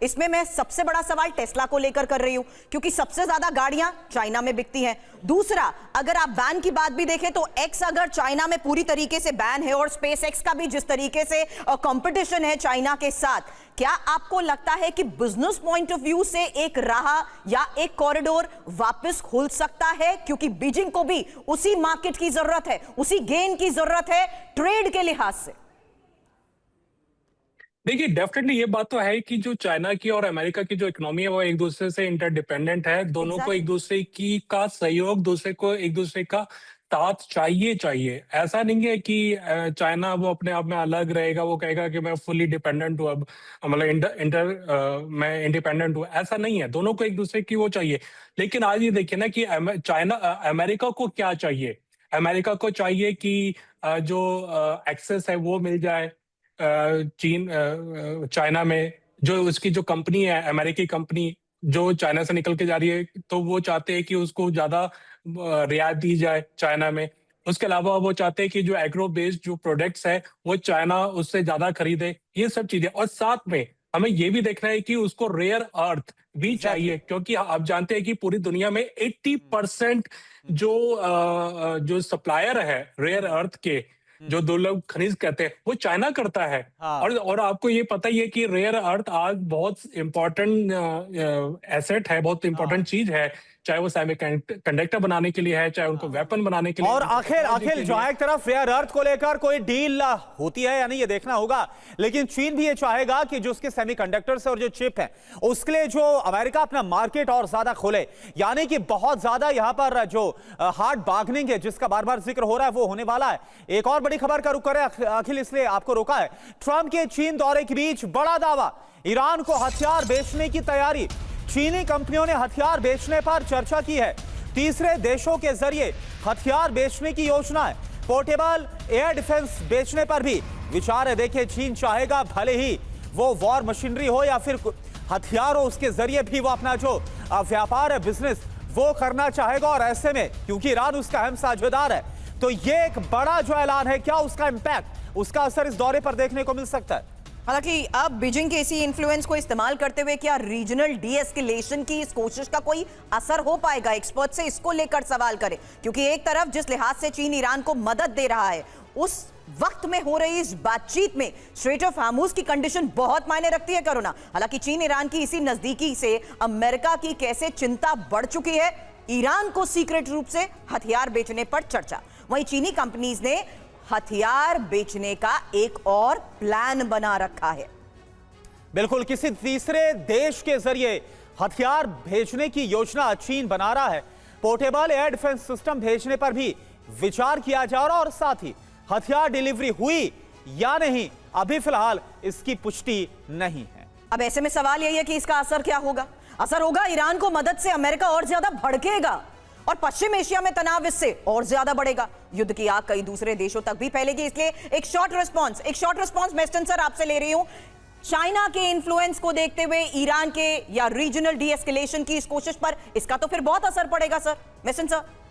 इसमें मैं सबसे बड़ा सवाल टेस्ला को लेकर कर रही हूं, क्योंकि सबसे ज्यादा गाड़ियां चाइना में बिकती हैं। दूसरा, अगर आप बैन की बात भी देखें तो एक्स अगर चाइना में पूरी तरीके से बैन है और स्पेस एक्स का भी जिस तरीके से कंपटीशन है चाइना के साथ, क्या आपको लगता है कि बिजनेस पॉइंट ऑफ व्यू से एक राह या एक कॉरिडोर वापस खुल सकता है? क्योंकि बीजिंग को भी उसी मार्केट की जरूरत है, उसी गेन की जरूरत है ट्रेड के लिहाज से। देखिए, डेफिनेटली ये बात तो है कि जो चाइना की और अमेरिका की जो इकोनॉमी है वो एक दूसरे से इंटरडिपेंडेंट है। दोनों को एक दूसरे की का सहयोग, दूसरे को एक दूसरे का साथ चाहिए। ऐसा नहीं है कि चाइना वो अपने आप में अलग रहेगा, वो कहेगा कि मैं फुली डिपेंडेंट हूँ, अब मतलब मैं इंडिपेंडेंट हूँ। ऐसा नहीं है, दोनों को एक दूसरे की वो चाहिए। लेकिन आज ये देखिए ना कि अमेरिका को क्या चाहिए। अमेरिका को चाहिए कि जो एक्सेस है वो मिल जाए चाइना में। जो उसकी जो कंपनी है, अमेरिकी कंपनी जो चाइना से निकल के जा रही है, तो वो चाहते हैं कि उसको ज्यादा रियायत दी जाए चाइना में। उसके अलावा वो चाहते हैं कि जो एग्रो बेस्ड जो प्रोडक्ट्स है वो चाइना उससे ज्यादा खरीदे। ये सब चीजें, और साथ में हमें ये भी देखना है कि उसको रेयर अर्थ भी चाहिए, क्योंकि आप जानते हैं कि पूरी दुनिया में 80% जो सप्लायर है रेयर अर्थ के, जो दुर्लभ खनिज कहते हैं, वो चाइना करता है। और आपको ये पता ही है कि रेयर अर्थ आज बहुत इंपॉर्टेंट एसेट है, बहुत इंपॉर्टेंट चीज है, चाहे वो सेमीकंडक्टर बनाने के लिए है, चाहे उनको वेपन बनाने के लिए। और आखिर जहां एक तरफ रेयर अर्थ को लेकर कोई डील होती है या नहीं, ये देखना होगा। लेकिन चीन भी ये चाहेगा कि जो उसके सेमीकंडक्टर्स और जो चिप है उसके लिए जो अमेरिका अपना मार्केट और ज्यादा खोले, यानी कि बहुत ज्यादा यहां पर जो हार्ड बार्गेनिंग है जिसका बार बार जिक्र हो रहा है वो होने वाला है। एक और बड़ी खबर का रुख करें अखिल, इसलिए आपको रोका है। ट्रंप के चीन दौरे के बीच बड़ा दावा, ईरान को हथियार बेचने की तैयारी। चीनी कंपनियों ने हथियार बेचने पर चर्चा की है। तीसरे देशों के जरिए हथियार बेचने की योजना है। पोर्टेबल एयर डिफेंस बेचने पर भी विचार है। देखिए, चीन चाहेगा भले ही वो वॉर मशीनरी हो या फिर हथियार हो, उसके जरिए भी वो अपना जो व्यापार है, बिजनेस, वो करना चाहेगा। और ऐसे में क्योंकि ईरान उसका अहम साझेदार है, तो ये एक बड़ा जो ऐलान है, क्या उसका इंपैक्ट, उसका असर इस दौरे पर देखने को मिल सकता है? हालांकि अब बीजिंग के इसी इन्फ्लुएंस को इस्तेमाल करते हुए क्या रीजनल डीएस्केलेशन की इस कोशिश का कोई असर हो पाएगा? एक्सपर्ट से इसको लेकर सवाल करें, क्योंकि एक तरफ जिस लिहाज से चीन ईरान को मदद दे रहा है, उस वक्त में हो रही इस बातचीत में स्ट्रेट ऑफ हार्मुज की कंडीशन बहुत मायने रखती है करुणा। हालांकि चीन ईरान की इसी नजदीकी से अमेरिका की कैसे चिंता बढ़ चुकी है, ईरान को सीक्रेट रूप से हथियार बेचने पर चर्चा। वहीं चीनी कंपनीज ने हथियार बेचने का एक और प्लान बना रखा है। बिल्कुल, किसी तीसरे देश के जरिए हथियार भेजने की योजना चीन बना रहा है। पोर्टेबल एयर डिफेंस सिस्टम भेजने पर भी विचार किया जा रहा, और साथ ही हथियार डिलीवरी हुई या नहीं, अभी फिलहाल इसकी पुष्टि नहीं है। अब ऐसे में सवाल यही है कि इसका असर क्या होगा? असर होगा ईरान को मदद से अमेरिका और ज्यादा भड़केगा और पश्चिम एशिया में तनाव इससे और ज्यादा बढ़ेगा। युद्ध की आग कई दूसरे देशों तक भी फैलेगी। इसलिए एक शॉर्ट रिस्पांस मेस्टन सर आपसे ले रही हूं। चाइना के इन्फ्लुएंस को देखते हुए ईरान के या रीजनल डीएस्केलेशन की इस कोशिश पर इसका तो फिर बहुत असर पड़ेगा सर। Meston sir.